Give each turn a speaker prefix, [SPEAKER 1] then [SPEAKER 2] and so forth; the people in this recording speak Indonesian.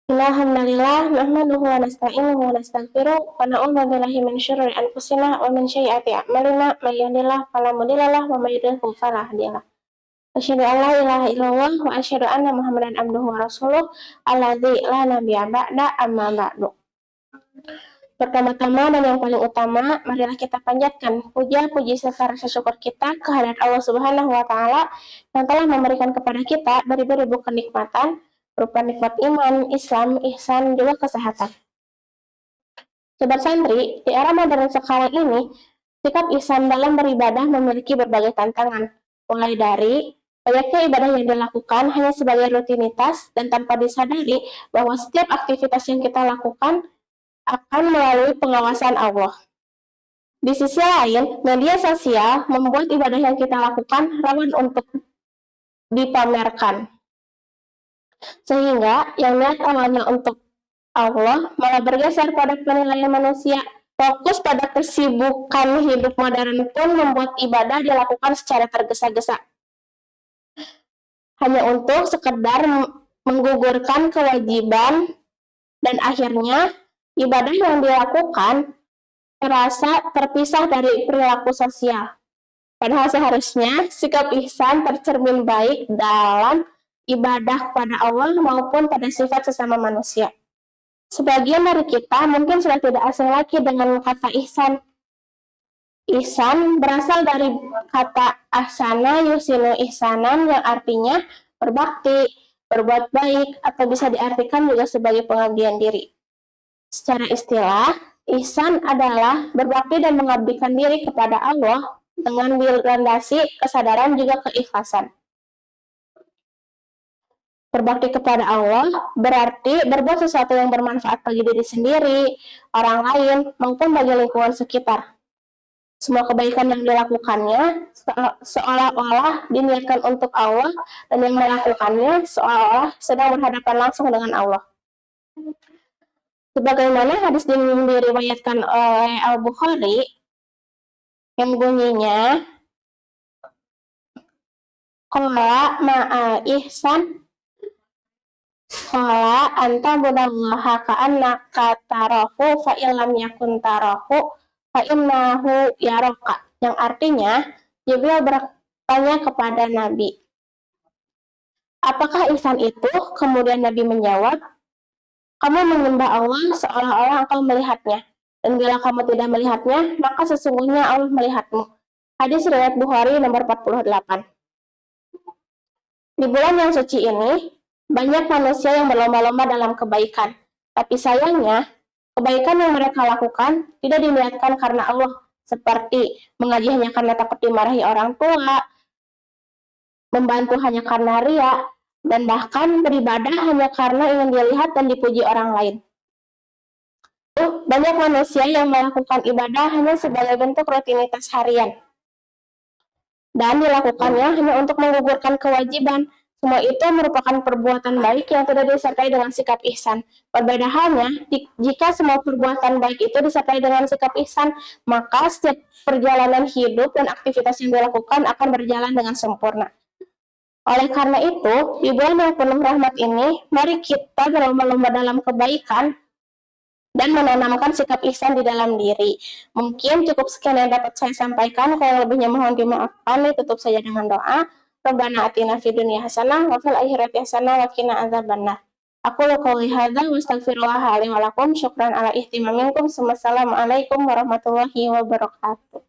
[SPEAKER 1] Alhamdulillah nahmaduhu wa nasta'inuhu wa nastaghfiruh wa na'udzu billahi min syururi anfusina wa min sayyiati a'malina may yahdihillahu fala mudilla lahu wa may yudlil fala hadiya lahu. Asyhadu an la ilaha illallah wa asyhadu anna Muhammadan abduhu wa rasuluh alladzi la nabiyya ba'da amma ba'du. Pertama-tama dan yang paling utama, marilah kita panjatkan puja, puji serta rasa syukur kita kehadirat Allah Subhanahu wa taala yang telah memberikan kepada kita beribu-ribu kenikmatan berupa nikmat iman, Islam, ihsan, juga kesehatan. Sobat santri, di era modern sekarang ini, sikap ihsan dalam beribadah memiliki berbagai tantangan, mulai dari banyaknya ibadah yang dilakukan hanya sebagai rutinitas dan tanpa disadari bahwa setiap aktivitas yang kita lakukan akan melalui pengawasan Allah. Di sisi lain, media sosial membuat ibadah yang kita lakukan rawan untuk dipamerkan. Sehingga yang niat awalnya untuk Allah malah bergeser pada penilaian manusia. Fokus pada kesibukan hidup modern pun membuat ibadah dilakukan secara tergesa-gesa. Hanya untuk sekedar menggugurkan kewajiban dan akhirnya ibadah yang dilakukan terasa terpisah dari perilaku sosial. Padahal seharusnya sikap ihsan tercermin baik dalam ibadah kepada Allah maupun pada sifat sesama manusia. Sebagian dari kita mungkin sudah tidak asing lagi dengan kata ihsan. Ihsan berasal dari kata ahsana yusinu ihsanan yang artinya berbakti, berbuat baik, atau bisa diartikan juga sebagai pengabdian diri. Secara istilah, ihsan adalah berbakti dan mengabdikan diri kepada Allah dengan dilandasi kesadaran juga keikhlasan. Berbakti kepada Allah berarti berbuat sesuatu yang bermanfaat bagi diri sendiri, orang lain, maupun bagi lingkungan sekitar. Semua kebaikan yang dilakukannya seolah-olah diniatkan untuk Allah dan yang melakukannya seolah-olah sedang berhadapan langsung dengan Allah. Sebagaimana hadis yang diriwayatkan oleh Al-Bukhari yang bunyinya qala ma'al ihsan qala anta budallaha ka'annaka tarahu fa illam yakun tarahu fa innahu yaraka, yang artinya Jibril bertanya kepada Nabi, apakah ihsan itu? Kemudian Nabi menjawab, kamu menyembah Allah seolah-olah engkau melihatnya, dan bila kamu tidak melihatnya, maka sesungguhnya Allah melihatmu. Hadis riwayat Bukhari nomor 48. Di bulan yang suci ini, banyak manusia yang berlomba-lomba dalam kebaikan. Tapi sayangnya, kebaikan yang mereka lakukan tidak diniatkan karena Allah, seperti mengaji hanya karena takut dimarahi orang tua, membantu hanya karena ria, dan bahkan beribadah hanya karena ingin dilihat dan dipuji orang lain. Banyak manusia yang melakukan ibadah hanya sebagai bentuk rutinitas harian dan dilakukannya hanya untuk menggugurkan kewajiban. Semua itu merupakan perbuatan baik yang tidak disertai dengan sikap ihsan. Berbeda halnya, jika semua perbuatan baik itu disertai dengan sikap ihsan, maka setiap perjalanan hidup dan aktivitas yang dilakukan akan berjalan dengan sempurna. Oleh karena itu, di bulan yang penuh rahmat ini, mari kita berlomba-lomba dalam kebaikan dan menanamkan sikap ihsan di dalam diri. Mungkin cukup sekian yang dapat saya sampaikan. Kalau lebihnya mohon dimaafkan. Tutup saja dengan doa. Rabbana atina fid dunya hasanah wa fil akhirati hasanah wa qina adzabannar. Aku qouli hadza wa astaghfirullah li wa lakum. Syukran ala ihtimamikum. Wassalamualaikum warahmatullahi wabarakatuh.